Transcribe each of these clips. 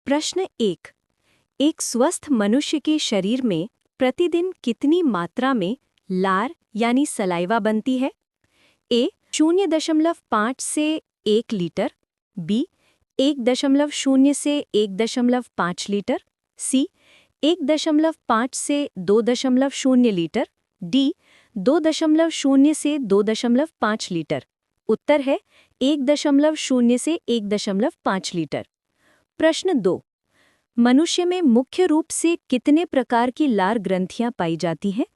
प्रश्न एक स्वस्थ मनुष्य के शरीर में प्रतिदिन कितनी मात्रा में लार यानी सलाइवा बनती है? ए 0.5 से 1 लीटर, बी 1.0 से 1.5 लीटर, सी 1.5 से 2.0 लीटर, डी 2.0 से 2.5 लीटर। उत्तर है 1.0 से 1.5 लीटर। प्रश्न 2, मनुष्य में मुख्य रूप से कितने प्रकार की लार ग्रंथियां पाई जाती हैं?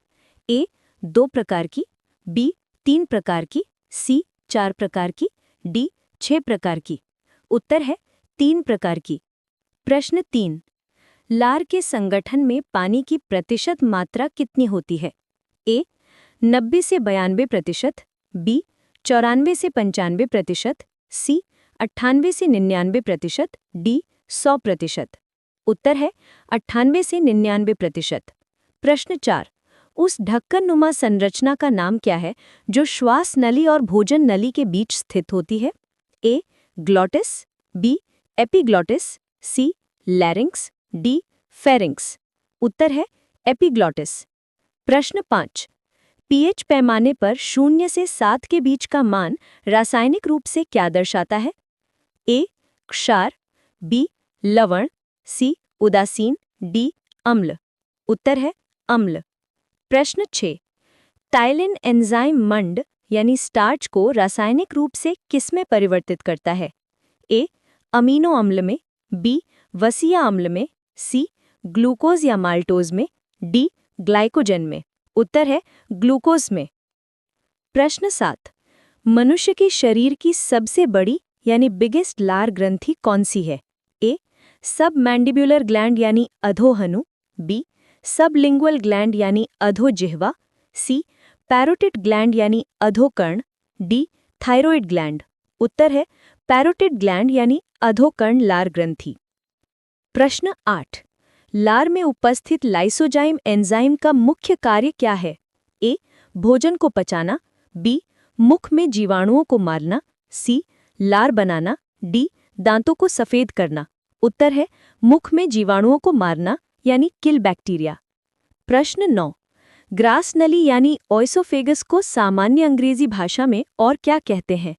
ए 2 प्रकार की, बी 3 प्रकार की, सी 4 प्रकार की, डी 6 प्रकार की। उत्तर है 3 प्रकार की। प्रश्न 3, लार के संगठन में पानी की प्रतिशत मात्रा कितनी होती है? ए 90 से 92%, बी 94 से 95%, सी 98 से 99%, डी 100%। उत्तर है 98 से 99%। प्रश्न 4, उस ढक्कन-नुमा संरचना का नाम क्या है जो श्वास नली और भोजन नली के बीच स्थित होती है? ए ग्लॉटिस, बी एपिग्लॉटिस, सी लैरिंक्स, डी फेरिंक्स। उत्तर है एपिग्लॉटिस। प्रश्न 5, पीएच पैमाने पर 0 से 7 के बीच का मान रासायनिक रूप से क्या दर्शाता है? ए क्षार, बी लवण, सी उदासीन, डी अम्ल। उत्तर है अम्ल। प्रश्न 6, टाइलिन एंजाइम मंड यानी स्टार्च को रासायनिक रूप से किसमें परिवर्तित करता है? ए अमीनो अम्ल में, बी वसीय अम्ल में, सी ग्लूकोज या माल्टोज में, डी ग्लाइकोजन में। उत्तर है ग्लूकोज में। प्रश्न 7, मनुष्य के शरीर की सबसे बड़ी यानी बिगेस्ट लार ग्रंथि कौन सी है? ए सब मैंडिब्युलर ग्लैंड यानी अधोहनु, बी सबलिंगुअल ग्लैंड यानी अधोजिह्वा, सी पैरोटिड ग्लैंड यानी अधोकर्ण, डी थायरॉइड ग्लैंड। उत्तर है पैरोटिड ग्लैंड यानी अधोकर्ण लार ग्रंथि। प्रश्न 8, लार में उपस्थित लाइसोजाइम एंजाइम का मुख्य कार्य क्या है? ए भोजन को पचाना, बी मुख में जीवाणुओं को मारना, सी लार बनाना, डी दांतों को सफेद करना। उत्तर है मुख में जीवाणुओं को मारना यानी किल बैक्टीरिया। प्रश्न 9, ग्रास नली यानी ओएसोफेगस को सामान्य अंग्रेजी भाषा में और क्या कहते हैं?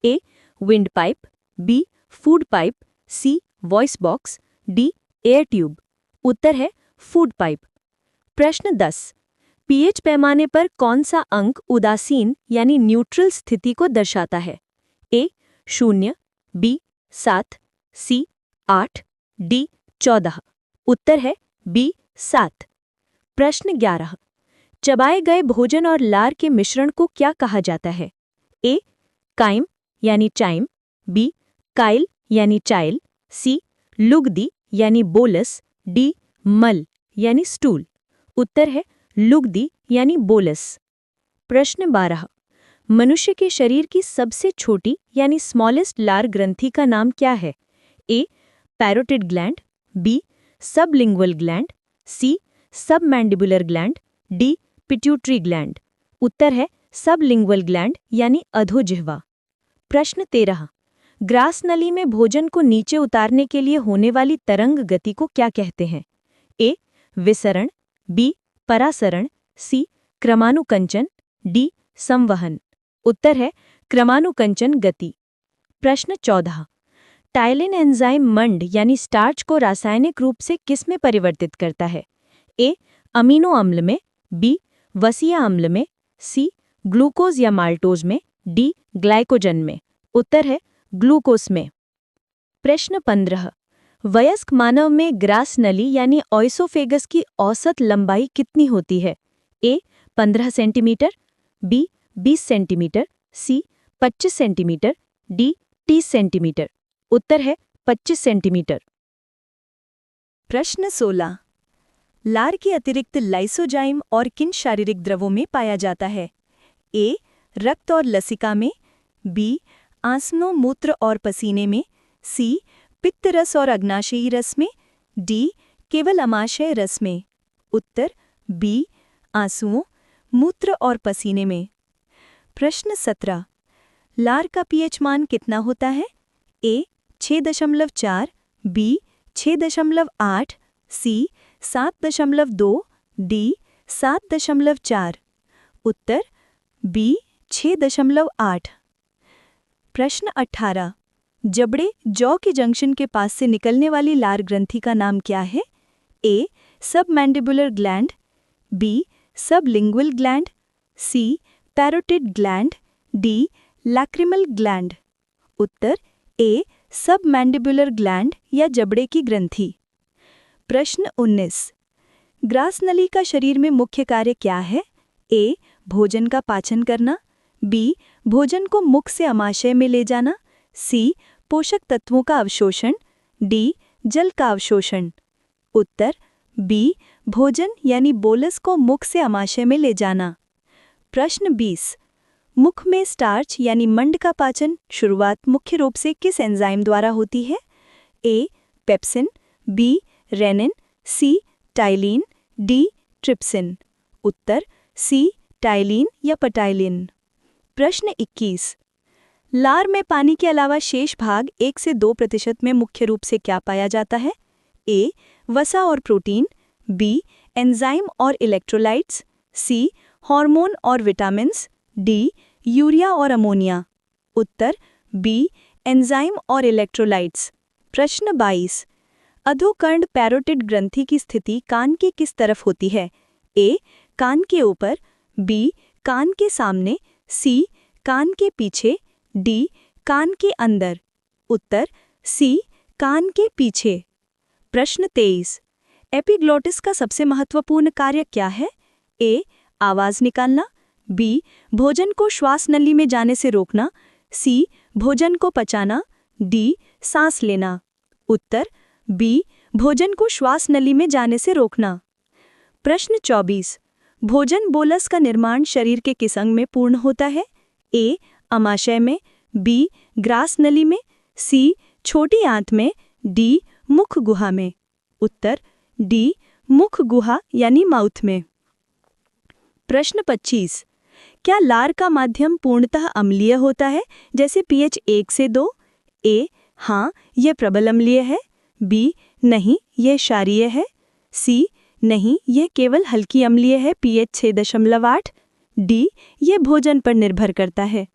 A windpipe, B food pipe, C voice box, D air tube. उत्तर है फूड पाइप। प्रश्न 10, पीएच पैमाने पर कौन सा अंक उदासीन यानी न्यूट्रल स्थिति को दर्शाता है? ए 0, बी 7, सी 8, डी 14। उत्तर है बी 7। प्रश्न 11, चबाए गए भोजन और लार के मिश्रण को क्या कहा जाता है? ए काइम यानी चाइम, बी काइल यानी चाइल, सी लुगदी यानी बोलस, डी मल यानी स्टूल। उत्तर है लुगदी यानी बोलस। प्रश्न 12, मनुष्य के शरीर की सबसे छोटी यानी स्मॉलेस्ट लार ग्रंथि का नाम क्या है? A parotid gland, B sublingual gland, C submandibular gland, D pituitary gland. उत्तर है सबलिंगुअल ग्लैंड यानी अधोजिह्वा। प्रश्न 13, ग्रास नली में भोजन को नीचे उतारने के लिए होने वाली तरंग गति को क्या कहते हैं? ए विसरण, बी परासरण, सी क्रमानुकंचन, डी संवहन। उत्तर है क्रमानुकंचन गति। प्रश्न 14, टाइलिन एंजाइम मंड यानी स्टार्च को रासायनिक रूप से किस में परिवर्तित करता है? ए अमीनो अम्ल में, बी वसीय अम्ल में, सी ग्लूकोज या माल्टोज में, डी ग्लाइकोजन में। उत्तर है ग्लूकोज में। प्रश्न 15, वयस्क मानव में ग्रास नली यानी ओएसोफेगस की औसत लंबाई कितनी होती है? ए 15 सेंटीमीटर, बी 20 सेंटीमीटर, सी 25 सेंटीमीटर, डी 30 सेंटीमीटर। उत्तर है 25 सेंटीमीटर। प्रश्न 16, लार के अतिरिक्त लाइसोजाइम और किन शारीरिक द्रवों में पाया जाता है? ए रक्त और लसिका में, बी आंसुओं मूत्र और पसीने में, सी पित्त रस और अग्नाशयी रस में, डी केवल अमाशय रस में। उत्तर बी आंसुओं मूत्र और पसीने में। प्रश्न 17, लार का पीएच मान कितना होता है? ए 6.4, बी 6.8, सी 7.2, डी 7.4। उत्तर बी 6.8। प्रश्न 18। जबड़े जॉ के जंक्शन के पास से निकलने वाली लार ग्रंथि का नाम क्या है? A submandibular gland, B sublingual gland, C parotid gland, D lacrimal gland. उत्तर ए सबमैंडिबुलर ग्लैंड या जबड़े की ग्रंथि। प्रश्न 19। ग्रास नली का शरीर में मुख्य कार्य क्या है? ए भोजन का पाचन करना, बी भोजन को मुख से अमाशय में ले जाना, सी पोषक तत्वों का अवशोषण, डी जल का अवशोषण। उत्तर बी भोजन यानी बोलस को मुख से अमाशय में ले जाना। प्रश्न 20। मुख में स्टार्च यानी मंड का पाचन शुरुआत मुख्य रूप से किस एंजाइम द्वारा होती है? ए पेप्सिन, बी रेनिन, सी टाइलिन, डी ट्रिप्सिन। उत्तर सी टाइलिन या पटाइलिन। प्रश्न 21। लार में पानी के अलावा शेष भाग 1 से 2% में मुख्य रूप से क्या पाया जाता है? ए वसा और प्रोटीन, बी एंजाइम और इलेक्ट्रोलाइट्स, सी हार्मोन और विटामिन्स, डी यूरिया और अमोनिया। उत्तर बी एंजाइम और इलेक्ट्रोलाइट्स। प्रश्न 22। अधोकर्ण पैरोटिड ग्रंथि की स्थिति कान के किस तरफ होती है? ए कान के ऊपर, बी कान के सामने, सी कान के पीछे, डी कान के अंदर। उत्तर सी कान के पीछे। प्रश्न 23। एपिग्लोटिस का सबसे महत्वपूर्ण कार्य क्या है? ए आवाज निकालना, बी भोजन को श्वास नली में जाने से रोकना, सी भोजन को पचाना, डी सांस लेना। उत्तर बी भोजन को श्वास नली में जाने से रोकना। प्रश्न 24। भोजन बोलस का निर्माण शरीर के किस अंग में पूर्ण होता है? ए अमाशय में, बी ग्रास नली में, सी छोटी आंत में, डी मुख गुहा में। उत्तर डी मुख गुहा यानी माउथ में। प्रश्न 25। क्या लार का माध्यम पूर्णतः अम्लीय होता है जैसे pH 1 से 2? ए हाँ यह प्रबल अम्लीय है, बी नहीं यह क्षारीय है, सी नहीं यह केवल हल्की अम्लीय है pH 6.8, डी यह भोजन पर निर्भर करता है।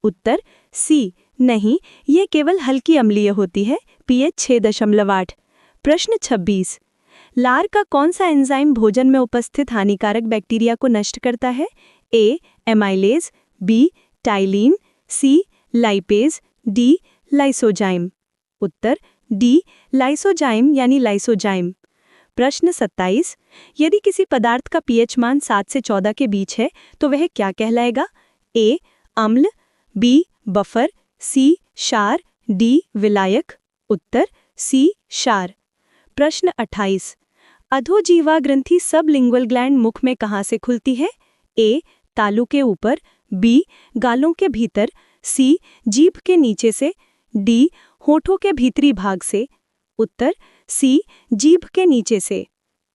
उत्तर सी नहीं यह केवल हल्की अम्लीय होती है pH 6.8। प्रश्न 26। लार का कौन सा एंजाइम भोजन में उपस्थित हानिकारक बैक्टीरिया को नष्ट करता है? ए एमाइलेज, बी टाइलिन, सी लाइपेज, डी लाइसोजाइम। उत्तर डी लाइसोजाइम यानी लाइसोजाइम। प्रश्न 27। यदि किसी पदार्थ का pH मान 7 से 14 के बीच है तो वह क्या कहलाएगा? ए अम्ल, बी बफर, सी क्षार, डी विलायक। उत्तर सी क्षार। प्रश्न 28। अधोजीवा ग्रंथि सबलिंगुअल ग्लैंड मुख में कहाँ से खुलती है? ए तालू के ऊपर, बी गालों के भीतर, सी जीभ के नीचे से, डी होठों के भीतरी भाग से। उत्तर सी जीभ के नीचे से।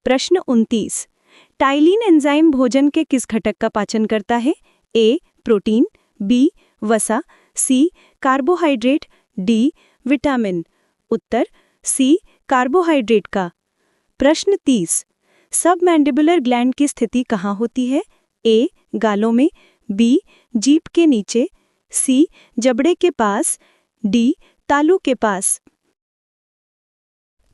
प्रश्न 29। टाइलिन एंजाइम भोजन के किस घटक का पाचन करता है? ए प्रोटीन, बी वसा, सी कार्बोहाइड्रेट, डी विटामिन। उत्तर सी कार्बोहाइड्रेट का। प्रश्न 30। सबमैंडिबुलर ग्लैंड की स्थिति कहाँ होती है? ए गालों में, बी जीभ के नीचे, सी जबड़े के पास, डी तालू के पास।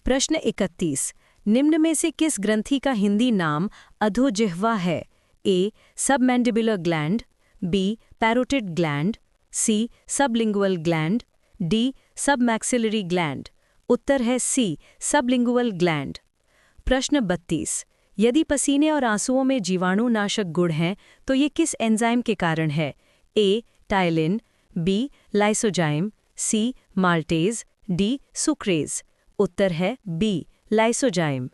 प्रश्न 31। निम्न में से किस ग्रंथि का हिंदी नाम अधोजिह्वा है? A submandibular gland, B parotid gland, C sublingual gland, D submaxillary gland. उत्तर है सी सबलिंगुअल ग्लैंड। प्रश्न 32। यदि पसीने और आंसुओं में जीवाणुनाशक गुण हैं तो ये किस एंजाइम के कारण है? ए टाइलिन, बी लाइसोजाइम, सी माल्टेज, डी सुक्रेज। उत्तर है बी लाइसोजाइम।